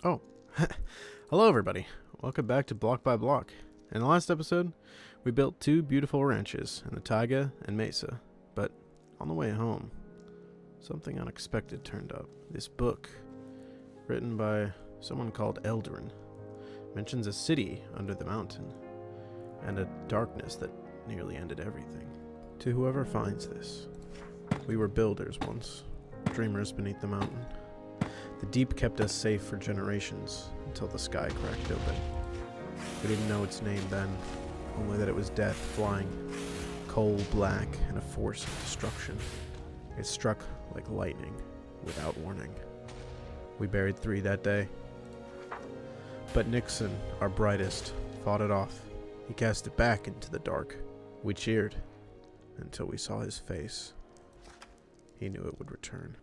Oh, hello everybody. Welcome back to Block by Block. In the last episode, we built two beautiful ranches in the taiga and mesa, but on the way home, something unexpected turned up. This book, written by someone called Eldrin, mentions a city under the mountain, and a darkness that nearly ended everything. To whoever finds this, we were builders once, dreamers beneath the mountain. The deep kept us safe for generations until the sky cracked open. We didn't know its name then, only that it was death flying, coal black and a force of destruction. It struck like lightning, without warning. We buried 3 that day. But Nixon, our brightest, fought it off. He cast it back into the dark. We cheered until we saw his face. He knew it would return.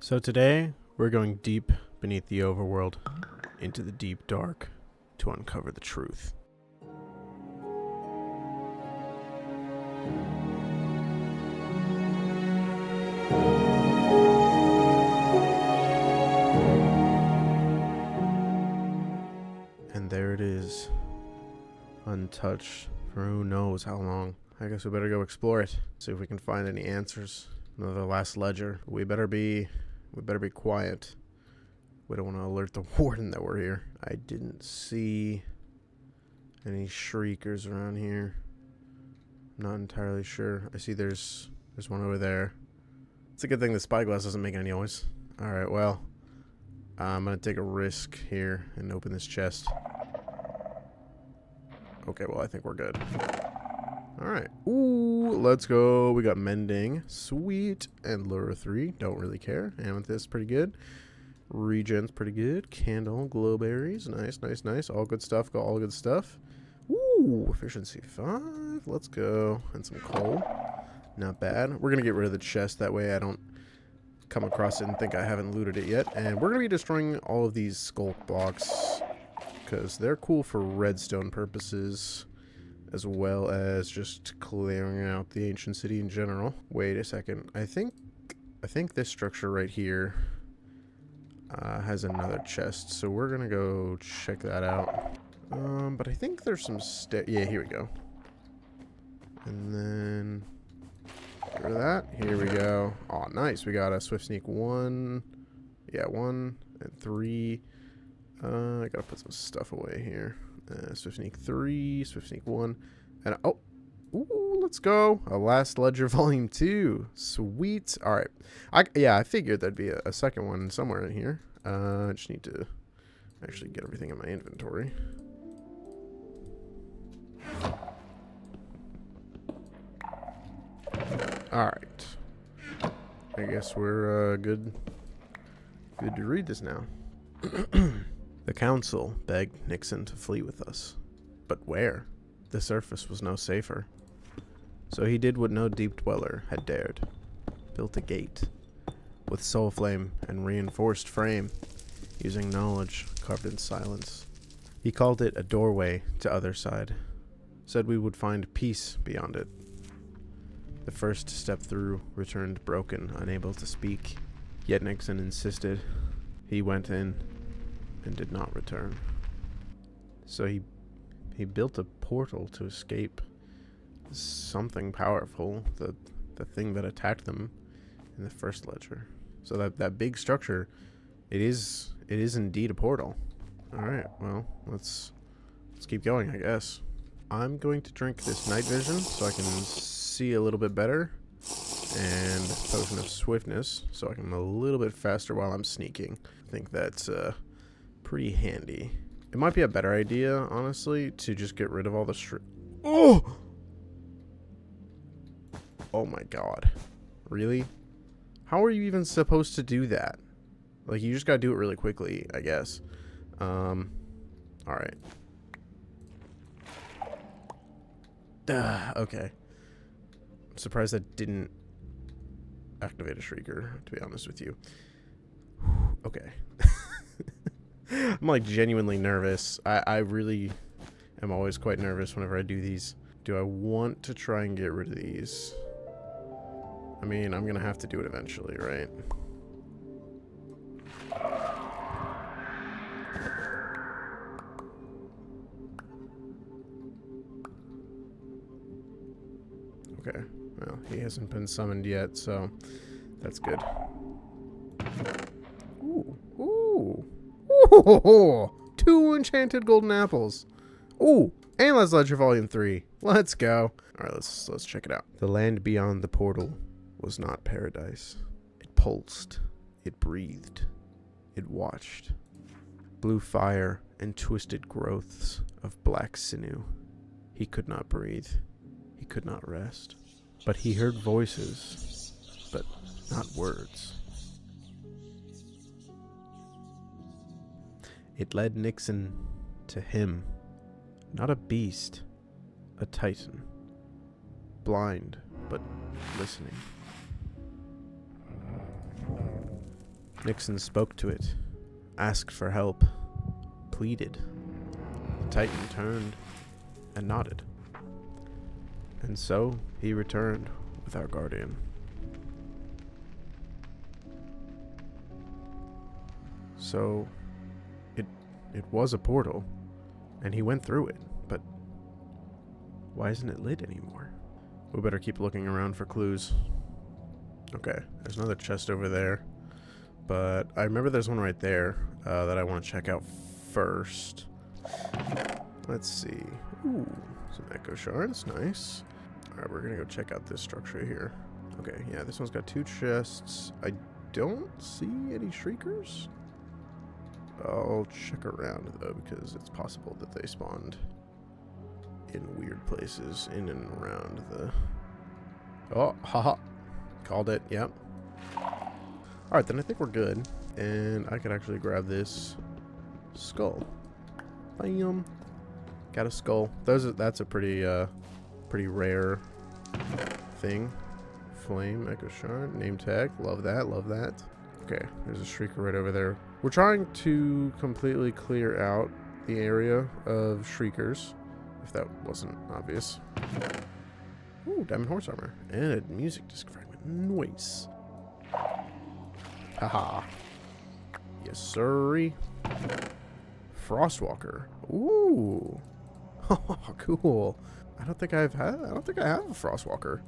So today, we're going deep beneath the overworld, into the deep dark, to uncover the truth. And there it is, untouched for who knows how long. I guess we better go explore it, see if we can find any answers. Another last ledger. We better be quiet. We don't want to alert the warden that we're here. I didn't see any shriekers around here. I'm not entirely sure. I see there's one over there. It's a good thing the spyglass doesn't make any noise. Alright, well, I'm going to take a risk here and open this chest. Okay, well, I think we're good. Alright. Ooh, let's go. We got mending. Sweet. And lure 3. Don't really care. Amethyst, pretty good. Regen's pretty good. Candle, glowberries. Nice, nice, nice. All good stuff. Got all good stuff. Ooh, efficiency 5. Let's go. And some coal. Not bad. We're going to get rid of the chest. That way I don't come across it and think I haven't looted it yet. And we're going to be destroying all of these sculk blocks, because they're cool for redstone purposes, as well as just clearing out the ancient city in general. Wait a second. I think this structure right here has another chest, so we're gonna go check that out. But I think there's some yeah, here we go. And then get rid of that. Here we go. Oh, nice. We got a swift sneak 1. Yeah, 1 and 3. I gotta put some stuff away here. Swift sneak 3, swift sneak 1, and oh, ooh, let's go. A last ledger volume 2. Sweet. All right. I figured there'd be a second one somewhere in here. I just need to actually get everything in my inventory. All right. I guess we're good to read this now. The council begged Nixon to flee with us. But where? The surface was no safer. So he did what no deep dweller had dared. Built a gate. With soul flame and reinforced frame. Using knowledge carved in silence. He called it a doorway to other side. Said we would find peace beyond it. The first to step through returned broken, unable to speak. Yet Nixon insisted. He went in and did not return. So he built a portal to escape something powerful, the thing that attacked them in the first ledger. So that big structure, it is indeed a portal. All right, well, let's keep going, I guess. I'm going to drink this night vision so I can see a little bit better, and potion of swiftness so I can move a little bit faster while I'm sneaking. I think that's pretty handy. It might be a better idea, honestly, to just get rid of all the Oh my god. Really? How are you even supposed to do that? Like, you just gotta do it really quickly, I guess. Alright. Okay. I'm surprised that didn't activate a shrieker, to be honest with you. Okay. I'm like genuinely nervous. I really am always quite nervous whenever I do these. Do I want to try and get rid of these? I mean, I'm gonna have to do it eventually, right? Okay. Well, he hasn't been summoned yet, so that's good. Ooh. Ooh. Ooh. 2 enchanted golden apples. Ooh. And Last Ledger Volume 3. Let's go. Alright, let's check it out. The land beyond the portal was not paradise. It pulsed. It breathed. It watched. Blue fire and twisted growths of black sinew. He could not breathe. He could not rest. But he heard voices, but not words. It led Nixon to him, not a beast, a titan, blind but listening. Nixon spoke to it, asked for help, pleaded. The titan turned and nodded. And so he returned with our guardian. So it was a portal, and he went through it, but why isn't it lit anymore? We better keep looking around for clues. Okay, there's another chest over there, but I remember there's one right there that I want to check out first. Let's see. Ooh, some echo shards, nice. Alright, we're gonna go check out this structure here. Okay, yeah, this one's got 2 chests. I don't see any shriekers. I'll check around, though, because it's possible that they spawned in weird places in and around the... Oh, haha. Called it, yep. Alright, then I think we're good. And I could actually grab this skull. Bam. Got a skull. That's a pretty rare thing. Flame, echo shard, name tag. Love that, love that. Okay, there's a shrieker right over there. We're trying to completely clear out the area of shriekers, if that wasn't obvious. Ooh, diamond horse armor. And a music disc fragment. Nice. Haha. Yes, sirree. Frostwalker. Ooh. Cool. I don't think I have a Frostwalker.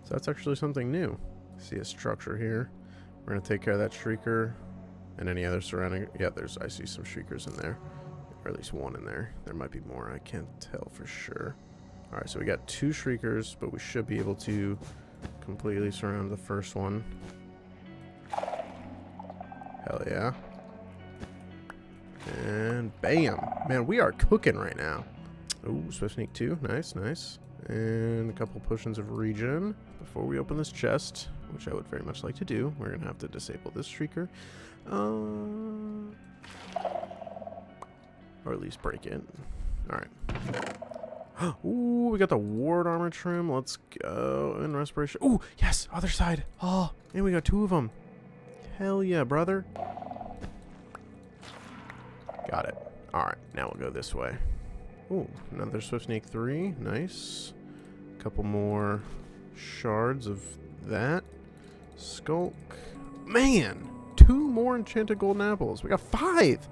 So that's actually something new. See a structure here. We're gonna take care of that shrieker and any other surrounding. Yeah, I see some shriekers in there, or at least one in there. There might be more. I can't tell for sure. All right, so we got 2 shriekers, but we should be able to completely surround the first one. Hell yeah. And bam. Man, we are cooking right now. Ooh, Swift Sneak 2. Nice, nice. And a couple potions of regen. Before we open this chest, which I would very much like to do, we're going to have to disable this shrieker. Or at least break it. Alright. Ooh, we got the ward armor trim. Let's go. And respiration. Ooh, yes, other side. Oh, and we got 2 of them. Hell yeah, brother. Got it. Alright, now we'll go this way. Ooh, another Swift Sneak 3. Nice. A couple more shards of that. Skulk. Man! 2 more enchanted golden apples. We got 5!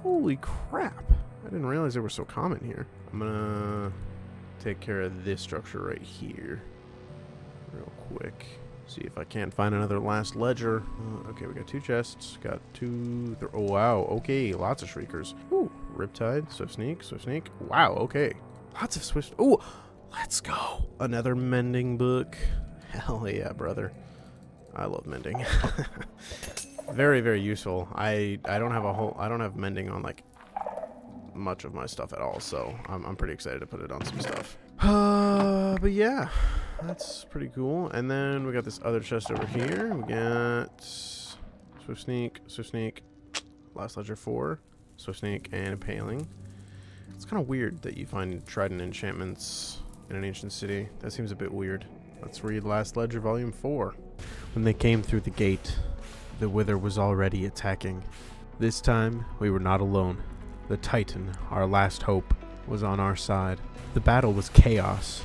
Holy crap. I didn't realize they were so common here. I'm gonna take care of this structure right here real quick. See if I can't find another last ledger. Okay, we got 2 chests. Got 2... Oh, wow. Okay, lots of shriekers. Ooh, Riptide, Swift Sneak, Swift Sneak. Wow, okay. Lots of Swift... Ooh, let's go. Another mending book. Hell yeah, brother. I love mending. Very, very useful. I don't have mending on, like, much of my stuff at all, so I'm pretty excited to put it on some stuff. But yeah, that's pretty cool. And then we got this other chest over here. We got Swift Sneak, Last Ledger 4, Swift Sneak, and Impaling. It's kind of weird that you find trident enchantments in an ancient city. That seems a bit weird. Let's read Last Ledger Volume 4. When they came through the gate, the Wither was already attacking. This time, we were not alone. The Titan, our last hope, was on our side. The battle was chaos.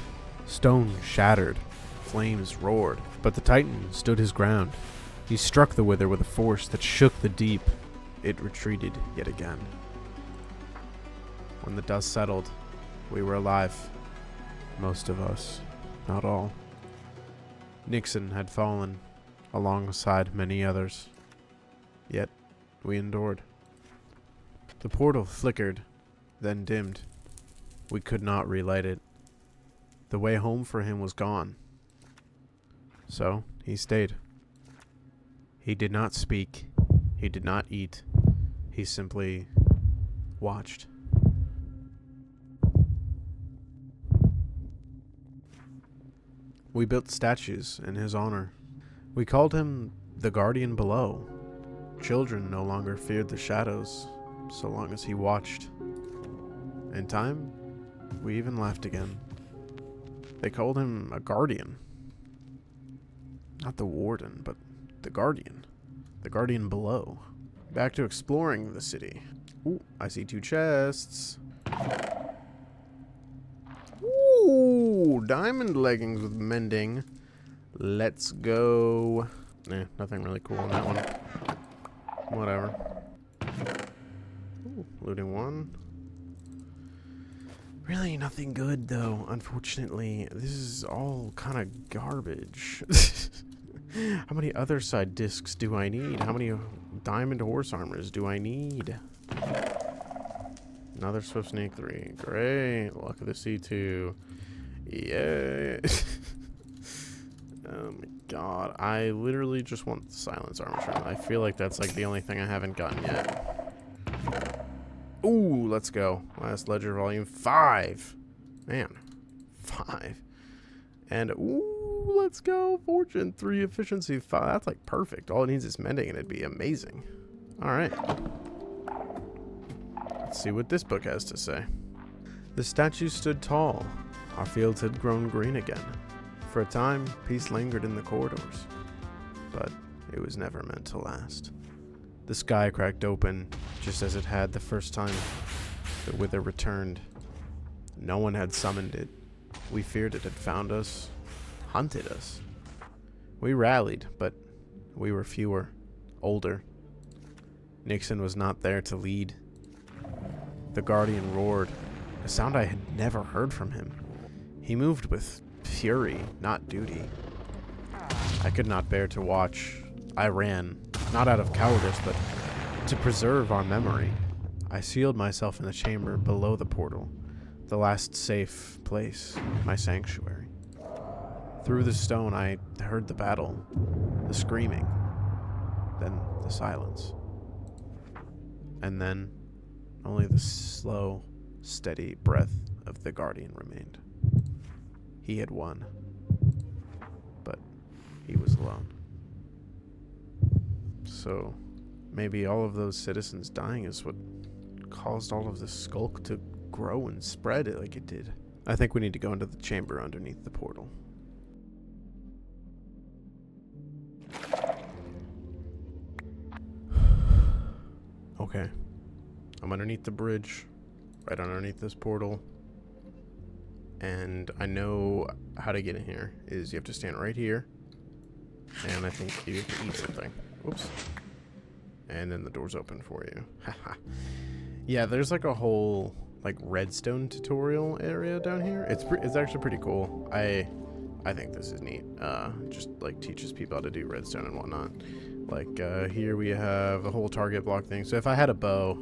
Stone shattered. Flames roared. But the Titan stood his ground. He struck the Wither with a force that shook the deep. It retreated yet again. When the dust settled, we were alive. Most of us. Not all. Nixon had fallen alongside many others. Yet, we endured. The portal flickered, then dimmed. We could not relight it. The way home for him was gone. So, he stayed. He did not speak. He did not eat. He simply watched. We built statues in his honor. We called him the guardian below. Children no longer feared the shadows, so long as he watched. In time, we even laughed again. They called him a guardian. Not the warden, but the guardian. The guardian below. Back to exploring the city. Ooh, I see 2 chests. Ooh, diamond leggings with mending. Let's go. Nothing really cool on that one. Whatever. Ooh, looting 1. Really nothing good, though. Unfortunately, this is all kind of garbage. How many other side discs do I need? How many diamond horse armors do I need? Another Swift Snake 3. Great. Luck of the C2. Yay. Oh my god. I literally just want the silence armature. I feel like that's like the only thing I haven't gotten yet. Ooh, let's go. Last Ledger Volume 5. Man. 5. And, ooh, let's go. Fortune 3, Efficiency 5. That's like perfect. All it needs is mending and it'd be amazing. Alright. Let's see what this book has to say. The statue stood tall. Our fields had grown green again. For a time, peace lingered in the corridors. But it was never meant to last. The sky cracked open, just as it had the first time. The wither returned. No one had summoned it. We feared it had found us, hunted us. We rallied, but we were fewer, older. Nixon was not there to lead. The guardian roared, a sound I had never heard from him. He moved with fury, not duty. I could not bear to watch. I ran, not out of cowardice, but to preserve our memory. I sealed myself in the chamber below the portal, the last safe place, my sanctuary. Through the stone, I heard the battle, the screaming, then the silence. And then only the slow, steady breath of the guardian remained. He had won, but he was alone. So maybe all of those citizens dying is what caused all of this skulk to grow and spread it like it did. I think we need to go into the chamber underneath the portal. Okay. I'm underneath the bridge, right underneath this portal. And I know how to get in here. Is you have to stand right here. And I think you have to eat something. Oops. And then the door's open for you. Haha. Yeah, there's like a whole like redstone tutorial area down here. It's actually pretty cool. I think this is neat. Just like teaches people how to do redstone and whatnot. Like here we have a whole target block thing. So if I had a bow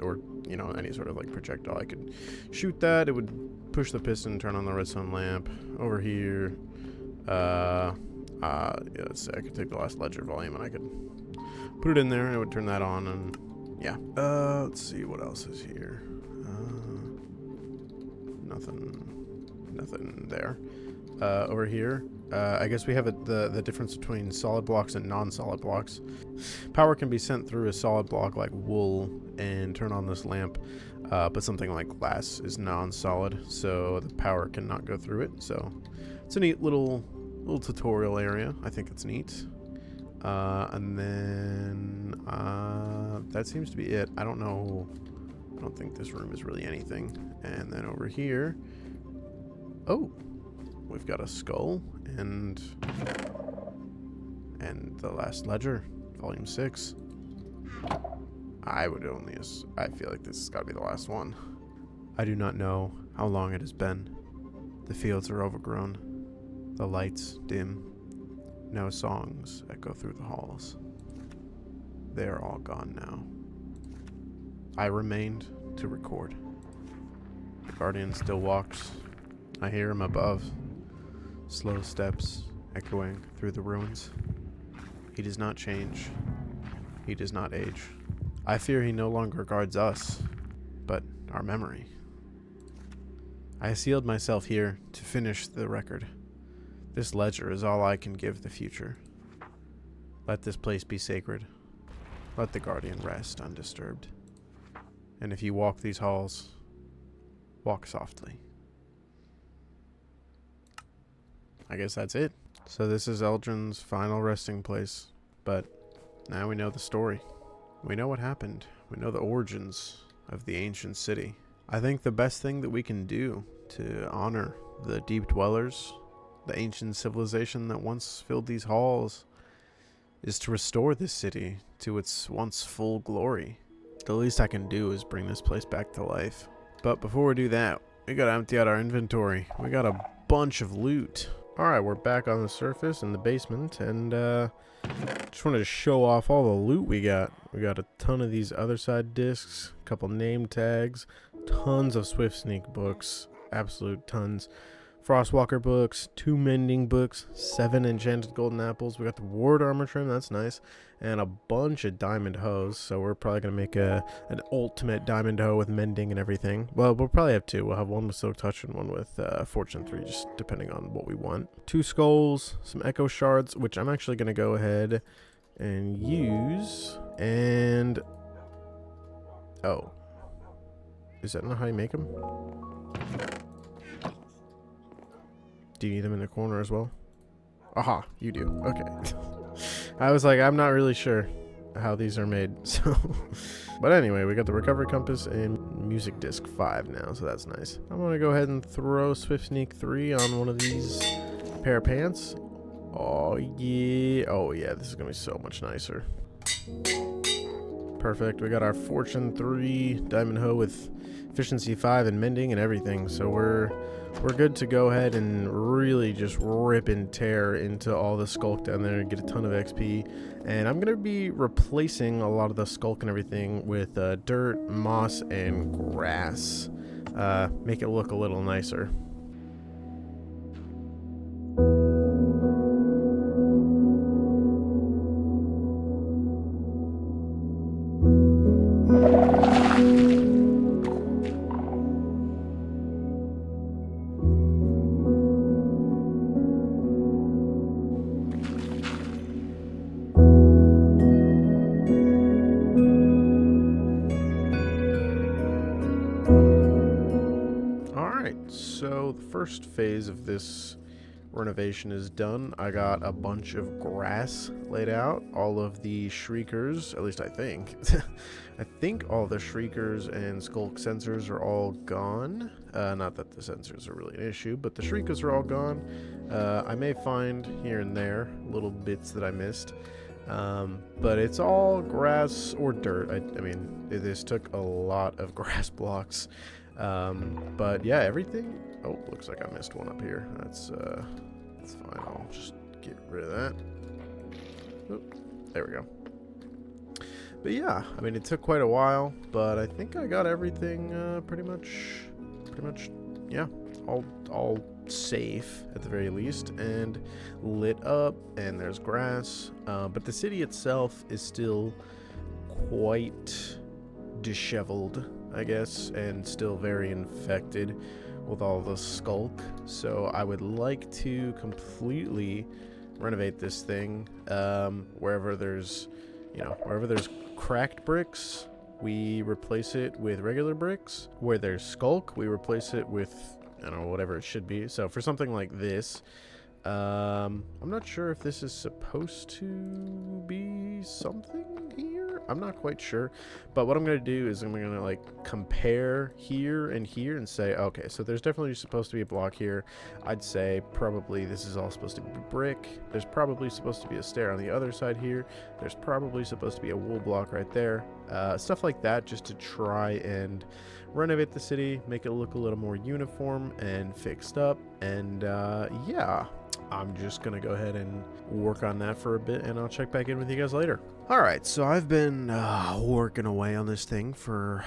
or you know any sort of like projectile, I could shoot that. It would push the piston, turn on the redstone lamp. Over here, yeah, let's see, I could take the last ledger volume and I could put it in there and it would turn that on and yeah. Let's see what else is here. Nothing there. Over here, I guess we have the difference between solid blocks and non-solid blocks. Power can be sent through a solid block like wool and turn on this lamp, but something like glass is non-solid, so the power cannot go through it. So it's a neat little tutorial area. I think it's neat. And then that seems to be it. I don't know. I don't think this room is really anything. And then over here, oh, we've got a skull and the last ledger, volume 6. I feel like this has got to be the last one. I do not know how long it has been. The fields are overgrown. The lights dim. No songs echo through the halls. They are all gone now. I remained to record. The guardian still walks. I hear him above. Slow steps echoing through the ruins. He does not change. He does not age. I fear he no longer guards us, but our memory. I sealed myself here to finish the record. This ledger is all I can give the future. Let this place be sacred. Let the guardian rest undisturbed. And if you walk these halls, walk softly. I guess that's it. So this is Eldrin's final resting place. But now we know the story. We know what happened. We know the origins of the ancient city. I think the best thing that we can do to honor the deep dwellers, the ancient civilization that once filled these halls, is to restore this city to its once full glory. The least I can do is bring this place back to life. But before we do that, we gotta empty out our inventory. We got a bunch of loot. Alright, we're back on the surface in the basement, and just wanted to show off all the loot we got. We got a ton of these other side discs, a couple name tags, tons of Swift Sneak books, absolute tons. Frostwalker books, 2 mending books, 7 enchanted golden apples. We got the ward armor trim, that's nice, and a bunch of diamond hoes. So we're probably gonna make an ultimate diamond hoe with mending and everything. Well, we'll probably have 2. We'll have one with silk touch and one with fortune 3, just depending on what we want. 2 skulls, some echo shards, which I'm actually gonna go ahead and use. And oh, is that not how you make them? Do you need them in the corner as well? Aha, you do. Okay. I was like, I'm not really sure how these are made. So, but anyway, we got the recovery compass and music disc 5 now, so that's nice. I'm gonna go ahead and throw Swift Sneak 3 on one of these pair of pants. Oh yeah. Oh yeah, this is gonna be so much nicer. Perfect. We got our fortune 3 diamond hoe with efficiency 5 and mending and everything. So we're good to go ahead and really just rip and tear into all the skulk down there and get a ton of XP. And I'm going to be replacing a lot of the skulk and everything with dirt, moss, and grass. Make it look a little nicer. So the first phase of this renovation is done. I got a bunch of grass laid out. All of the shriekers, at least I think. I think all the shriekers and skulk sensors are all gone. Not that the sensors are really an issue, but the shriekers are all gone. I may find here and there little bits that I missed. But it's all grass or dirt. I mean, this took a lot of grass blocks. But yeah, everything. Oh, looks like I missed one up here. That's fine. I'll just get rid of that. Oop, there we go. But yeah, I mean, it took quite a while, but I think I got everything pretty much, yeah, all safe at the very least, and lit up, and there's grass. But the city itself is still quite disheveled, I guess, and still very infected with all the skulk. So I would like to completely renovate this thing. Wherever there's cracked bricks, we replace it with regular bricks. Where there's skulk, we replace it with, I don't know, whatever it should be. So for something like this, I'm not sure if this is supposed to be something here. I'm not quite sure, but what I'm going to do is I'm going to like compare here and here and say, okay, so there's definitely supposed to be a block here. I'd say probably this is all supposed to be brick. There's probably supposed to be a stair on the other side here. There's probably supposed to be a wool block right there. Stuff like that, just to try and renovate the city, make it look a little more uniform and fixed up. And yeah, I'm just going to go ahead and work on that for a bit, and I'll check back in with you guys later. All right, so I've been working away on this thing for,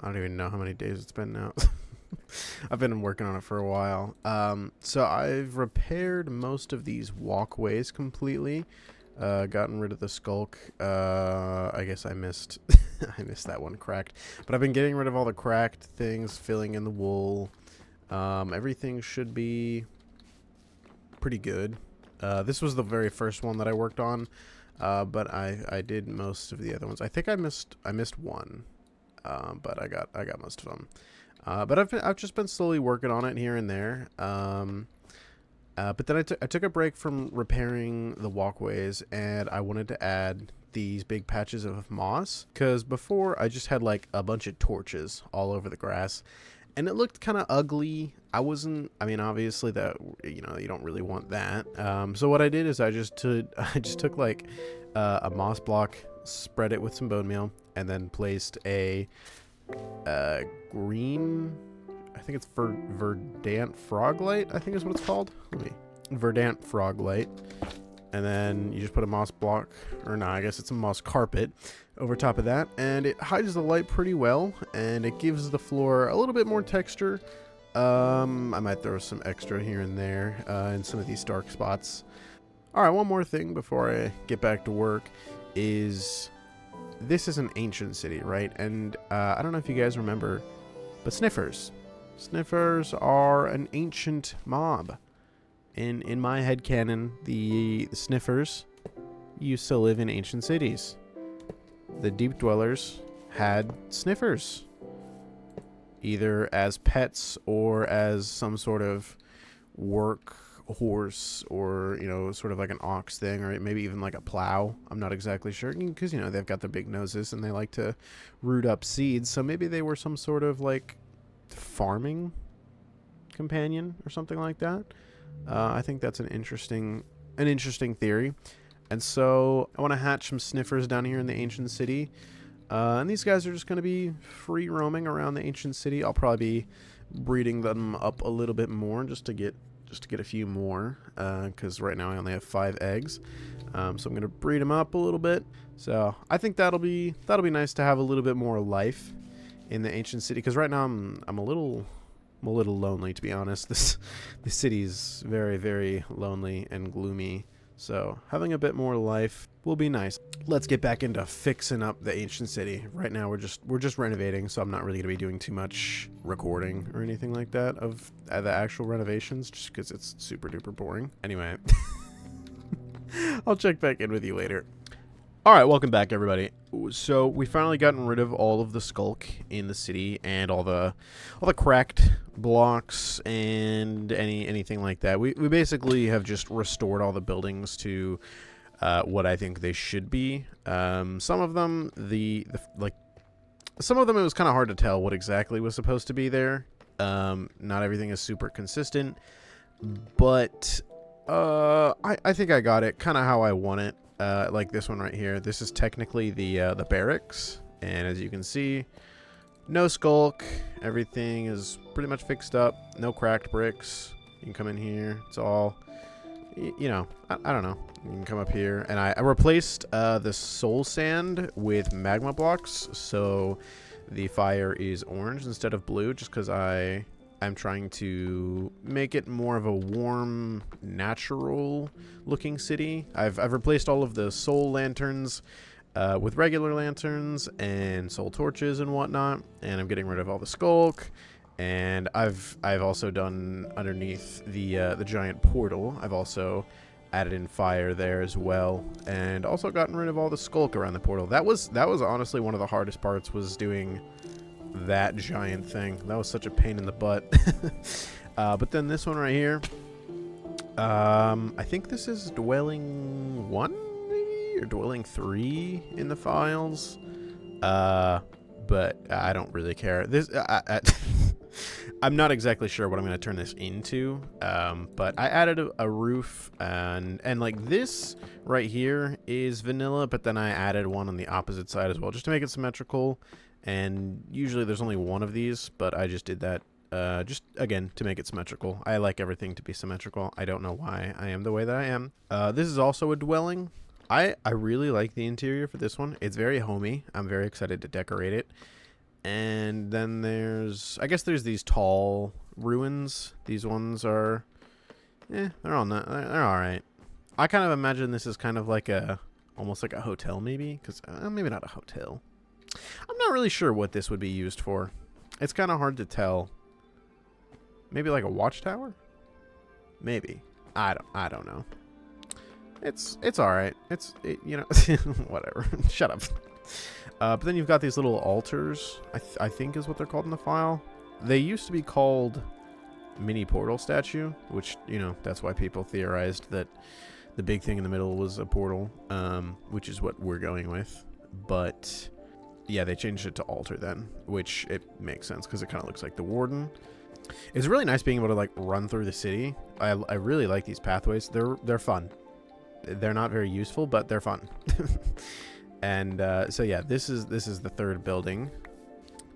I don't even know how many days it's been now. I've been working on it for a while. So I've repaired most of these walkways completely. Gotten rid of the skulk. I guess I missed I missed that one cracked. But I've been getting rid of all the cracked things, filling in the wool. Everything should be pretty good. This was the very first one that I worked on, but I did most of the other ones. I think I missed one, but I got most of them. But I've just been slowly working on it here and there. But then I took a break from repairing the walkways, and I wanted to add these big patches of moss, because before I just had like a bunch of torches all over the grass, and it looked kind of ugly. I mean, obviously that, you don't really want that. So what I did is I just took like a moss block, spread it with some bone meal, and then placed a green, I think it's verdant frog light, I think is what it's called. Verdant frog light. And then you just put a moss block, or no, I guess it's a moss carpet over top of that, and it hides the light pretty well, and it gives the floor a little bit more texture. I might throw some extra here and there in some of these dark spots. All right, one more thing before I get back to work is, this is an ancient city, right? And I don't know if you guys remember, but Sniffers are an ancient mob. In my headcanon, the Sniffers used to live in ancient cities. The Deep Dwellers had Sniffers, either as pets or as some sort of work horse, or sort of like an ox thing, or maybe even like a plow. I'm not exactly sure, because they've got their big noses and they like to root up seeds, so maybe they were some sort of like farming companion or something like that. I think that's an interesting theory. And so I want to hatch some Sniffers down here in the ancient city. And these guys are just going to be free roaming around the ancient city. I'll probably be breeding them up a little bit more just to get a few more, because right now I only have 5 eggs. So I'm going to breed them up a little bit. So I think that'll be nice to have a little bit more life in the ancient city, because right now I'm a little lonely, to be honest. This city's very, very lonely and gloomy. So having a bit more life will be nice. Let's get back into fixing up the ancient city. Right now we're just renovating, so I'm not really gonna be doing too much recording or anything like that of the actual renovations, just because it's super duper boring. Anyway, I'll check back in with you later. All right, welcome back, everybody. So we finally gotten rid of all of the skulk in the city and all the cracked blocks and anything like that. We basically have just restored all the buildings to what I think they should be. Some of them, some of them it was kind of hard to tell what exactly was supposed to be there. Not everything is super consistent, but I think I got it kind of how I want it. Like this one right here. This is technically the barracks, and as you can see, no skulk. Everything is pretty much fixed up. No cracked bricks. You can come in here. It's all, I don't know. You can come up here, and I replaced the soul sand with magma blocks, so the fire is orange instead of blue, just because I'm trying to make it more of a warm, natural looking city. I've replaced all of the soul lanterns with regular lanterns and soul torches and whatnot, and I'm getting rid of all the skulk. And I've also done underneath the giant portal. I've also added in fire there as well, and also gotten rid of all the skulk around the portal. That was honestly one of the hardest parts, was doing that giant thing. That was such a pain in the butt. But then this one right here, I think this is dwelling 1 maybe, or dwelling 3 in the files, but I don't really care. This I'm not exactly sure what I'm going to turn this into, but I added a roof, and like this right here is vanilla, but then I added one on the opposite side as well, just to make it symmetrical. And usually there's only one of these, but I just did that just, again, to make it symmetrical. I like everything to be symmetrical. I don't know why I am the way that I am. This is also a dwelling. I really like the interior for this one. It's very homey. I'm very excited to decorate it. And then there's, I guess there's these tall ruins. These ones are, they're all not, they're all right. I kind of imagine this is kind of like almost like a hotel maybe, because maybe not a hotel. I'm not really sure what this would be used for. It's kind of hard to tell. Maybe like a watchtower? Maybe. I don't know. It's all right. You know, whatever. Shut up. But then you've got these little altars, I think is what they're called in the file. They used to be called mini portal statue, which, you know, that's why people theorized that the big thing in the middle was a portal, which is what we're going with. But yeah, they changed it to altar then, which it makes sense because it kind of looks like the warden. It's really nice being able to like run through the city. I really like these pathways. They're fun. They're not very useful, but they're fun. And so yeah, this is the third building.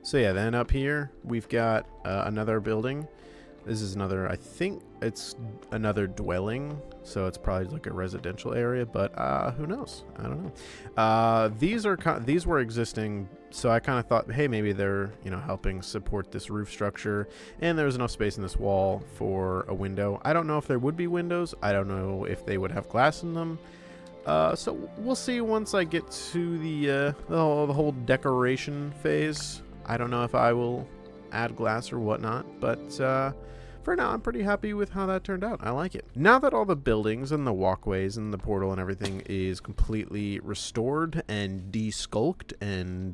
So yeah, then up here we've got another building. This is another, I think it's another dwelling, so it's probably like a residential area, but who knows? I don't know. These were existing, so I kind of thought, hey, maybe they're, you know, helping support this roof structure, and there's enough space in this wall for a window. I don't know if there would be windows. I don't know if they would have glass in them. So we'll see once I get to the whole decoration phase. I don't know if I will add glass or whatnot, but for now, I'm pretty happy with how that turned out. I like it. Now that all the buildings and the walkways and the portal and everything is completely restored and desculked and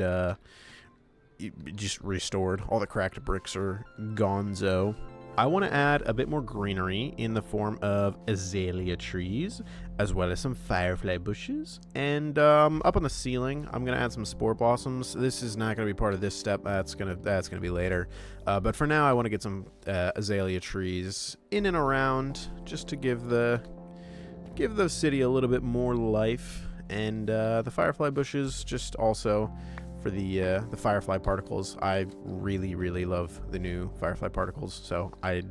just restored, all the cracked bricks are gonzo, I want to add a bit more greenery in the form of azalea trees, as well as some firefly bushes. And up on the ceiling, I'm going to add some spore blossoms. This is not going to be part of this step. That's gonna be later. But for now, I want to get some azalea trees in and around, just to give the city a little bit more life. And the firefly bushes, just also for the firefly particles. I really, really love the new firefly particles, so I'd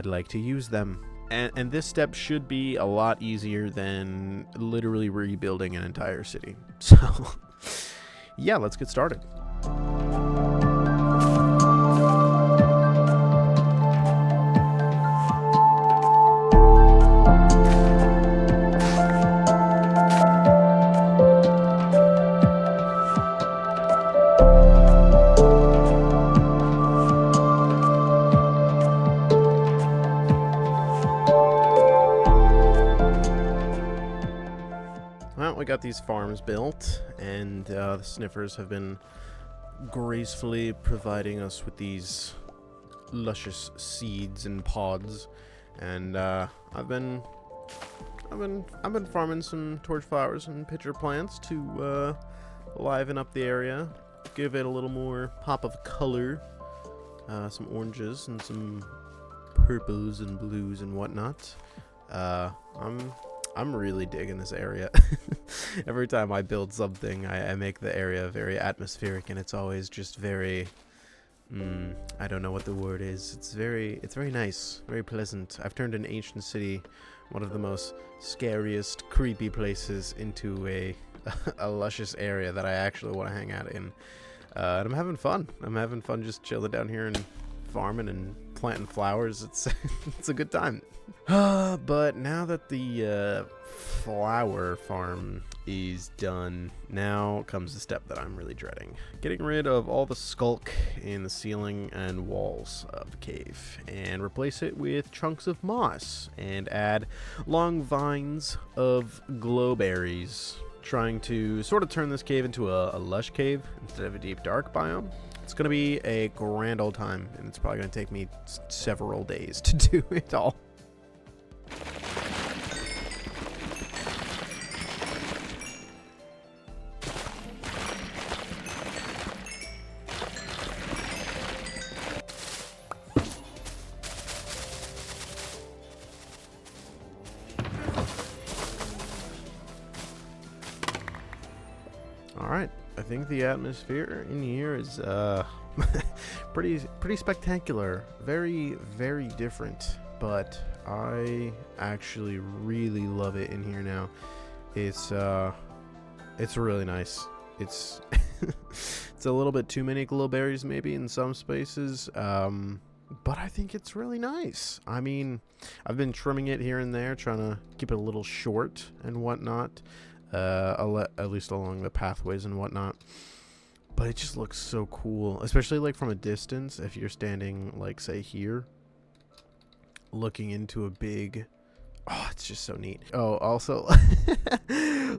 like to use them. And this step should be a lot easier than literally rebuilding an entire city. So yeah, let's get started. We got these farms built, and the Sniffers have been gracefully providing us with these luscious seeds and pods. And I've been farming some torch flowers and pitcher plants to liven up the area, give it a little more pop of color. Some oranges and some purples and blues and whatnot. I'm really digging this area. Every time I build something, I make the area very atmospheric, and it's always just very, I don't know what the word is. It's very nice, very pleasant. I've turned an ancient city, one of the most scariest, creepy places, into a luscious area that I actually want to hang out in. And I'm having fun. I'm having fun just chilling down here and farming and planting flowers. It's a good time. But now that the flower farm is done, now comes the step that I'm really dreading. Getting rid of all the skulk in the ceiling and walls of the cave and replace it with chunks of moss and add long vines of glowberries, trying to sort of turn this cave into a lush cave instead of a deep dark biome. It's going to be a grand old time, and it's probably going to take me several days to do it all. Alright, I think the atmosphere in here is pretty spectacular. Very, very different. But I actually really love it in here now. It's really nice. It's it's a little bit too many glow berries maybe in some spaces. But I think it's really nice. I mean, I've been trimming it here and there, trying to keep it a little short and whatnot, at least along the pathways and whatnot. But it just looks so cool, especially like from a distance. If you're standing, like, say here, looking into a big... Oh, it's just so neat. Oh, also,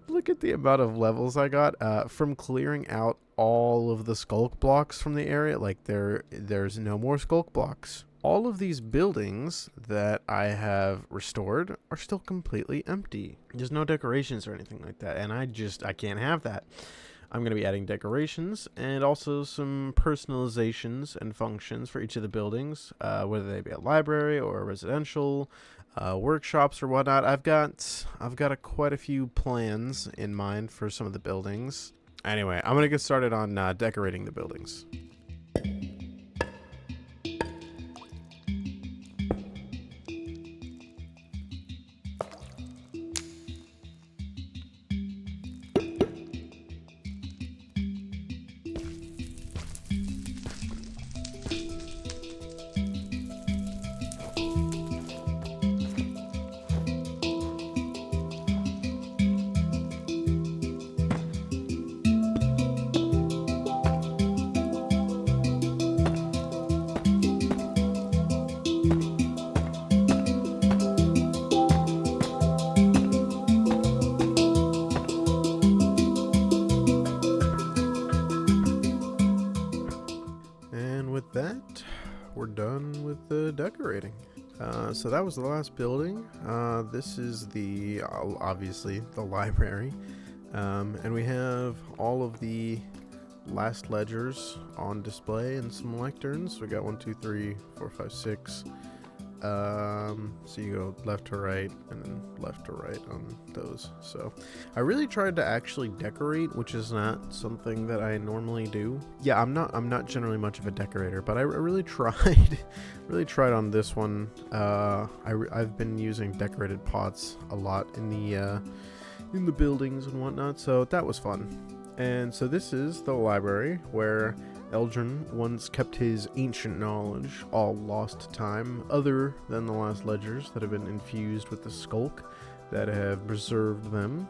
look at the amount of levels I got from clearing out all of the skulk blocks from the area. Like, there's no more skulk blocks. All of these buildings that I have restored are still completely empty. There's no decorations or anything like that, and I can't have that. I'm going to be adding decorations and also some personalizations and functions for each of the buildings, whether they be a library or a residential, workshops or whatnot. I've got quite a few plans in mind for some of the buildings. Anyway, I'm going to get started on decorating the buildings. That we're done with the decorating. So that was the last building. This is the obviously the library, and we have all of the last ledgers on display and some lecterns. We got 1, 2, 3, 4, 5, 6. So you go left to right and then left to right on those. So I really tried to actually decorate, which is not something that I normally do. Yeah, I'm not generally much of a decorator, but I really tried on this one. I've been using decorated pots a lot in the buildings and whatnot, so that was fun. And so this is the library where Eldrin once kept his ancient knowledge, all lost to time, other than the last ledgers that have been infused with the skulk that have preserved them.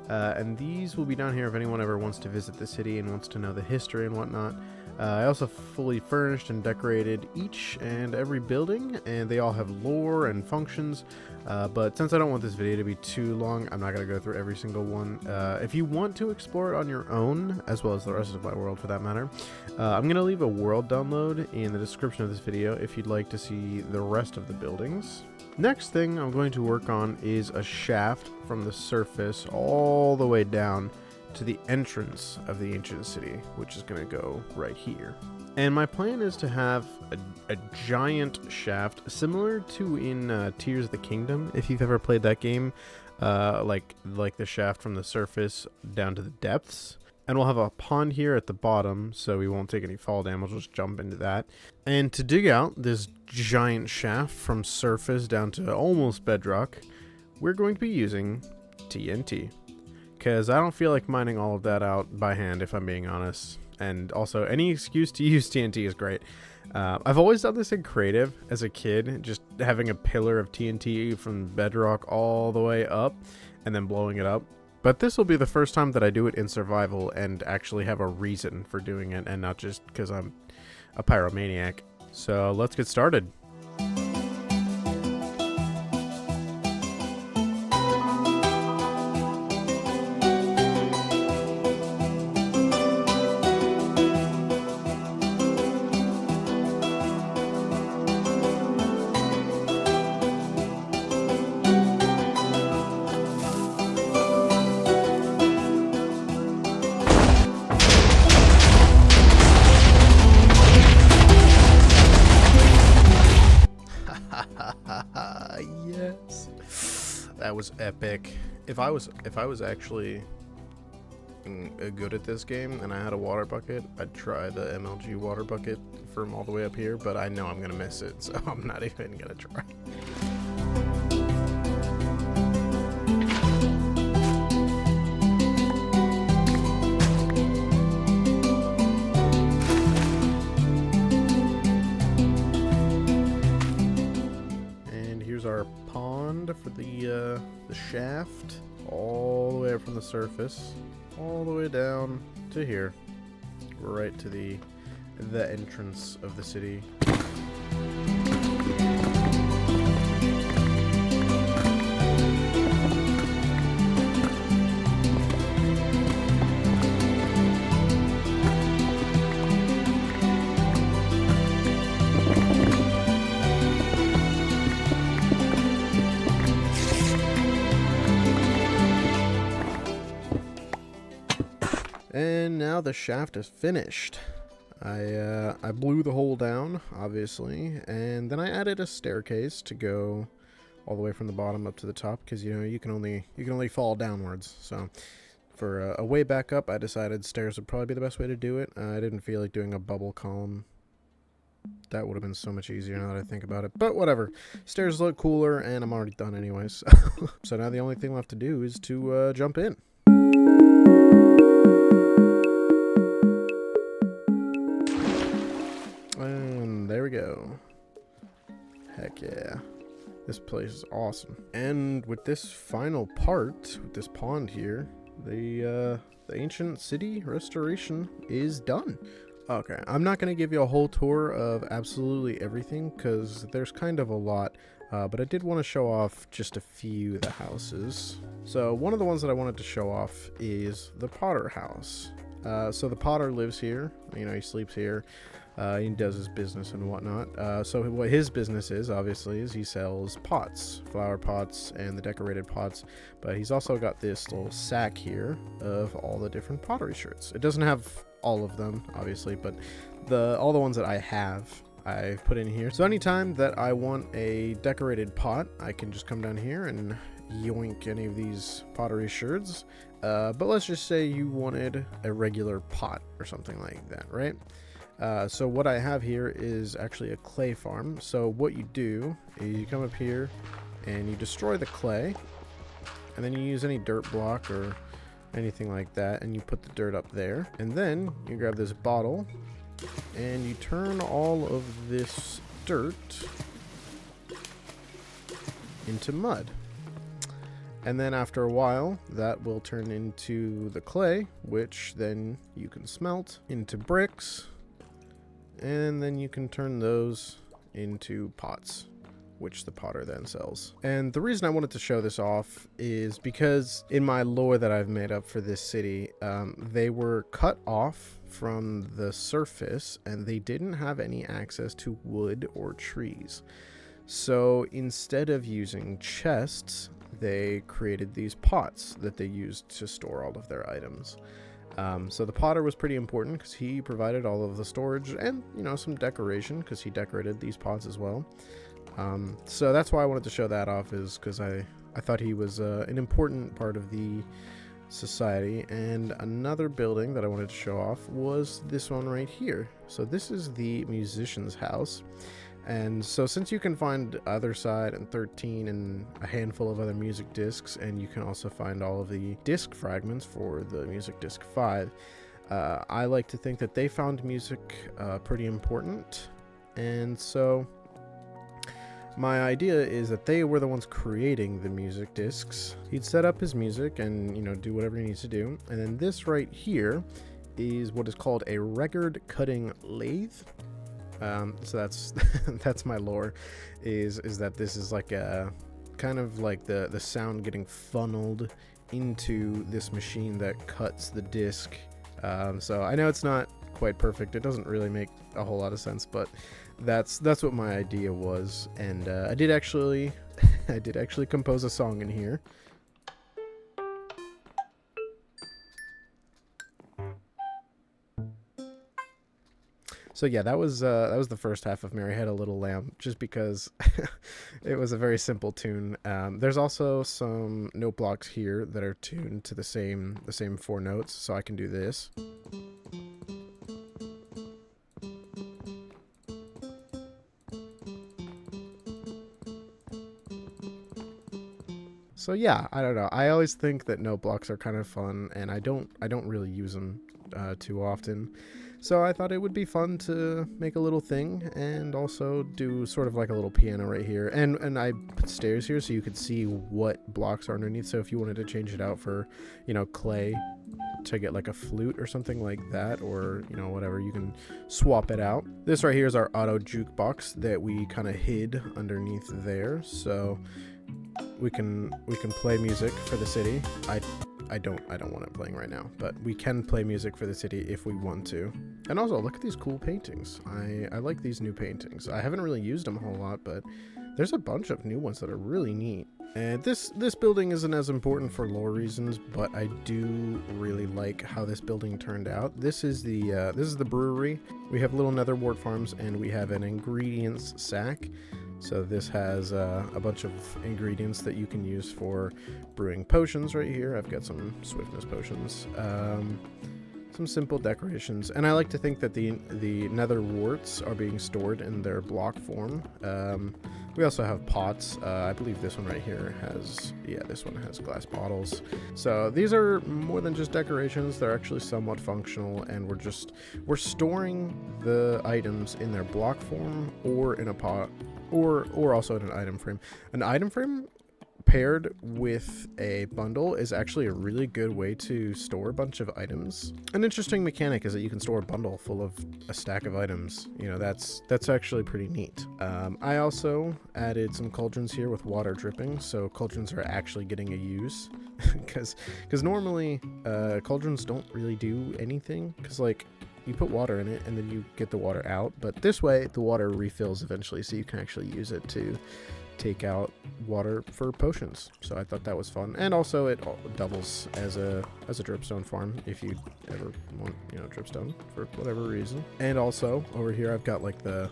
And these will be down here if anyone ever wants to visit the city and wants to know the history and whatnot. I also fully furnished and decorated each and every building, and they all have lore and functions. But since I don't want this video to be too long, I'm not going to go through every single one. If you want to explore it on your own, as well as the rest of my world for that matter, I'm going to leave a world download in the description of this video if you'd like to see the rest of the buildings. Next thing I'm going to work on is a shaft from the surface all the way down to the entrance of the ancient city, which is going to go right here. And my plan is to have a giant shaft similar to in Tears of the Kingdom, if you've ever played that game, like the shaft from the surface down to the depths. And we'll have a pond here at the bottom, so we won't take any fall damage. We'll just jump into that. And to dig out this giant shaft from surface down to almost bedrock, we're going to be using TNT. Because I don't feel like mining all of that out by hand, if I'm being honest. And also, any excuse to use TNT is great. I've always done this in creative as a kid, just having a pillar of TNT from bedrock all the way up and then blowing it up. But this will be the first time that I do it in survival and actually have a reason for doing it and not just because I'm a pyromaniac. So let's get started. Yes, that was epic. If I was actually good at this game and I had a water bucket, I'd try the MLG water bucket from all the way up here, but I know I'm gonna miss it, so I'm not even gonna try. And here's our pond for the shaft, all the way up from the surface, all the way down to here, right to the entrance of the city. And now the shaft is finished. I blew the hole down, obviously, and then I added a staircase to go all the way from the bottom up to the top, because you can only fall downwards. So for a way back up, I decided stairs would probably be the best way to do it. I didn't feel like doing a bubble column. That would have been so much easier now that I think about it. But whatever. Stairs look cooler, and I'm already done anyways. So now the only thing left to do is to jump in. And there we go. Heck yeah. This place is awesome. And with this final part, with this pond here, the ancient city restoration is done. Okay, I'm not going to give you a whole tour of absolutely everything, because there's kind of a lot, but I did want to show off just a few of the houses. So one of the ones that I wanted to show off is the Potter house. So the Potter lives here, he sleeps here. He does his business and whatnot. So what his business is, obviously, is he sells pots, flower pots, and the decorated pots. But he's also got this little sack here of all the different pottery sherds. It doesn't have all of them, obviously, but all the ones that I have, I've put in here. So anytime that I want a decorated pot, I can just come down here and yoink any of these pottery sherds. But let's just say you wanted a regular pot or something like that, right? So what I have here is actually a clay farm. So what you do is you come up here and you destroy the clay, and then you use any dirt block or anything like that, and you put the dirt up there, and then you grab this bottle and you turn all of this dirt into mud. And then after a while, that will turn into the clay, which then you can smelt into bricks, and then you can turn those into pots, which the potter then sells. And the reason I wanted to show this off is because in my lore that I've made up for this city, they were cut off from the surface and they didn't have any access to wood or trees. So instead of using chests, they created these pots that they used to store all of their items. So the potter was pretty important because he provided all of the storage and, some decoration, because he decorated these pots as well. So that's why I wanted to show that off, is because I thought he was an important part of the society. And another building that I wanted to show off was this one right here. So this is the musician's house. And so since you can find Other Side and 13 and a handful of other music discs, and you can also find all of the disc fragments for the music disc 5, I like to think that they found music pretty important. And so my idea is that they were the ones creating the music discs. He'd set up his music and, do whatever he needs to do. And then this right here is what is called a record cutting lathe. So that's my lore, is that this is like a kind of like the sound getting funneled into this machine that cuts the disc. So I know it's not quite perfect. It doesn't really make a whole lot of sense, but that's what my idea was. And I did actually compose a song in here. So yeah, that was the first half of Mary Had a Little Lamb, just because it was a very simple tune. There's also some note blocks here that are tuned to the same 4 notes, so I can do this. So yeah, I don't know. I always think that note blocks are kind of fun, and I don't really use them too often. So I thought it would be fun to make a little thing and also do sort of like a little piano right here. And I put stairs here so you could see what blocks are underneath. So if you wanted to change it out for, clay to get like a flute or something like that, or whatever, you can swap it out. This right here is our auto jukebox that we kind of hid underneath there. So we can play music for the city. I don't want it playing right now, but we can play music for the city if we want to. And also, look at these cool paintings. I like these new paintings. I haven't really used them a whole lot, but there's a bunch of new ones that are really neat. And this building isn't as important for lore reasons, but I do really like how this building turned out. This is the brewery. We have little nether wart farms, and we have an ingredients sack. So this has a bunch of ingredients that you can use for brewing potions right here. I've got some swiftness potions, some simple decorations, and I like to think that the nether warts are being stored in their block form. We also have pots. I believe this one right here has, this one has glass bottles. So these are more than just decorations. They're actually somewhat functional, and we're storing the items in their block form or in a pot. Or also in an item frame. An item frame paired with a bundle is actually a really good way to store a bunch of items. An interesting mechanic is that you can store a bundle full of a stack of items. That's actually pretty neat. I also added some cauldrons here with water dripping, so cauldrons are actually getting a use. because normally cauldrons don't really do anything, because like you put water in it and then you get the water out, but this way the water refills eventually, so you can actually use it to take out water for potions. So I thought that was fun, and also it doubles as a dripstone farm if you ever want dripstone for whatever reason. And also over here I've got like the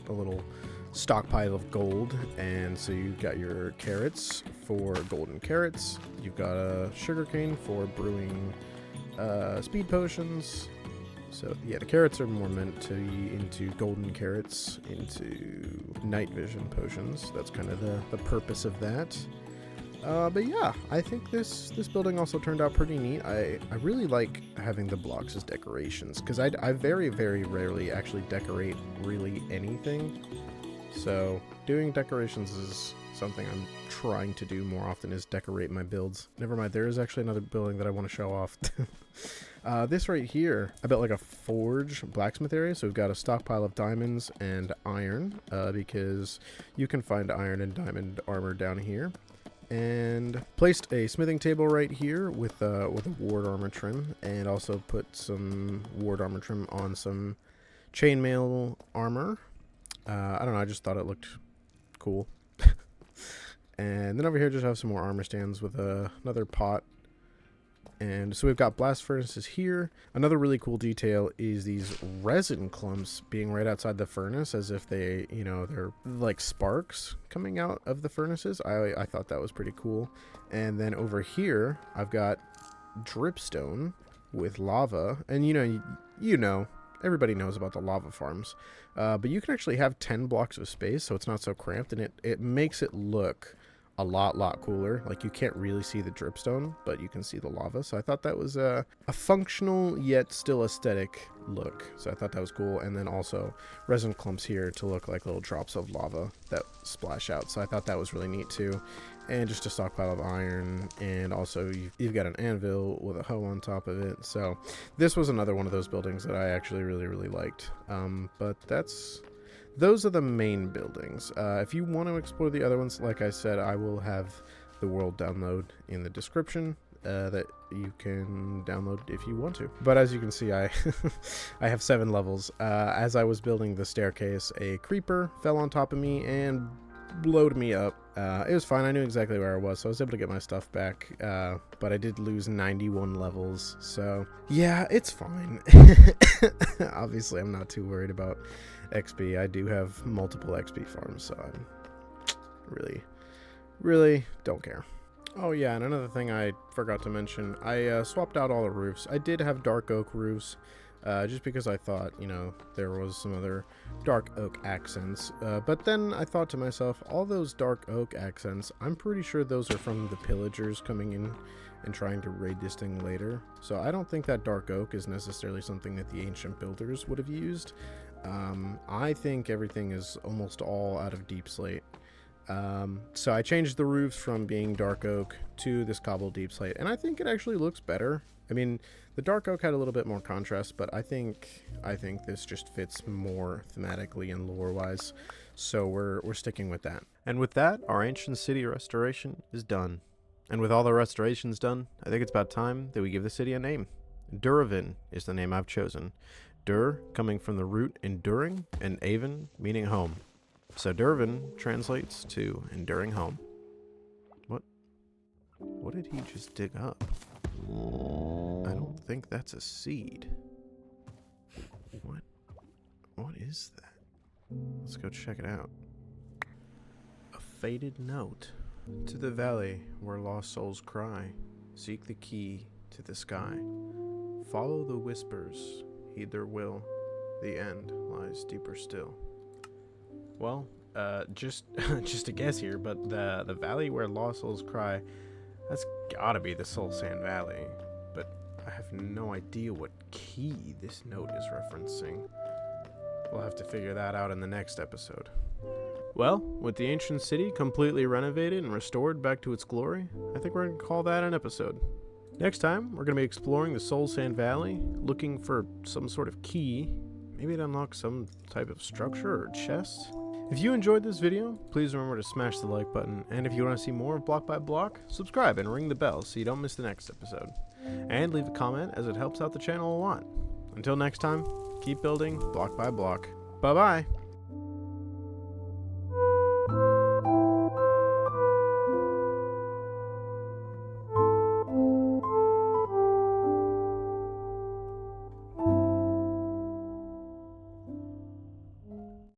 little stockpile of gold, and so you've got your carrots for golden carrots, you've got a sugarcane for brewing speed potions. So yeah, the carrots are more meant to be into golden carrots, into night vision potions. That's kind of the purpose of that. But yeah, I think this building also turned out pretty neat. I really like having the blocks as decorations, because I very, very rarely actually decorate really anything. So doing decorations is something I'm trying to do more often, is decorate my builds. Never mind, there is actually another building that I want to show off. This right here, I built like a forge blacksmith area, so we've got a stockpile of diamonds and iron, because you can find iron and diamond armor down here. And placed a smithing table right here with a ward armor trim, and also put some ward armor trim on some chainmail armor. I don't know, I just thought it looked cool. And then over here just have some more armor stands with another pot. And so we've got blast furnaces here. Another really cool detail is these resin clumps being right outside the furnace, as if they, they're like sparks coming out of the furnaces. I thought that was pretty cool. And then over here, I've got dripstone with lava. And everybody knows about the lava farms. But you can actually have 10 blocks of space, so it's not so cramped, and it makes it look a lot cooler. Like, you can't really see the dripstone, but you can see the lava. So I thought that was a functional yet still aesthetic look. So I thought that was cool. And then also resin clumps here to look like little drops of lava that splash out. So I thought that was really neat too. And just a stockpile of iron, and also you've got an anvil with a hoe on top of it. So this was another one of those buildings that I actually really liked. But those are the main buildings. If you want to explore the other ones, like I said, I will have the world download in the description that you can download if you want to. But as you can see, I I have 7 levels. As I was building the staircase, a creeper fell on top of me and blowed me up. It was fine. I knew exactly where I was, so I was able to get my stuff back. But I did lose 91 levels, so yeah, it's fine. Obviously, I'm not too worried about XP. I do have multiple XP farms, so I'm really don't care. Oh yeah, and another thing I forgot to mention, I swapped out all the roofs. I did have dark oak roofs, just because I thought, you know, there was some other dark oak accents. But then I thought to myself, all those dark oak accents, I'm pretty sure those are from the pillagers coming in and trying to raid this thing later. So I don't think that dark oak is necessarily something that the ancient builders would have used. I think everything is almost all out of deep slate. So I changed the roofs from being dark oak to this cobble deep slate, and I think it actually looks better. I mean, the dark oak had a little bit more contrast, but I think this just fits more thematically and lore wise, so we're sticking with that. And with that, our ancient city restoration is done. And with all the restorations done, I think it's about time that we give the city a name. Duravin is the name I've chosen. Dur coming from the root enduring, and Avon meaning home. So Durvin translates to enduring home. What did he just dig up? I don't think that's a seed. What is that? Let's go check it out. A faded note. To the valley where lost souls cry, seek the key to the sky. Follow the whispers, heed their will. The end lies deeper still. Well, just a guess here, but the valley where lost souls cry, that's gotta be the Soul Sand Valley. But I have no idea what key this note is referencing. We'll have to figure that out in the next episode. Well, with the ancient city completely renovated and restored back to its glory, I think we're gonna call that an episode. Next time, we're gonna be exploring the Soul Sand Valley, looking for some sort of key. Maybe it unlocks some type of structure or chest. If you enjoyed this video, please remember to smash the like button, and if you want to see more of Block by Block, subscribe and ring the bell so you don't miss the next episode. And leave a comment as it helps out the channel a lot. Until next time, keep building block by block. Bye bye!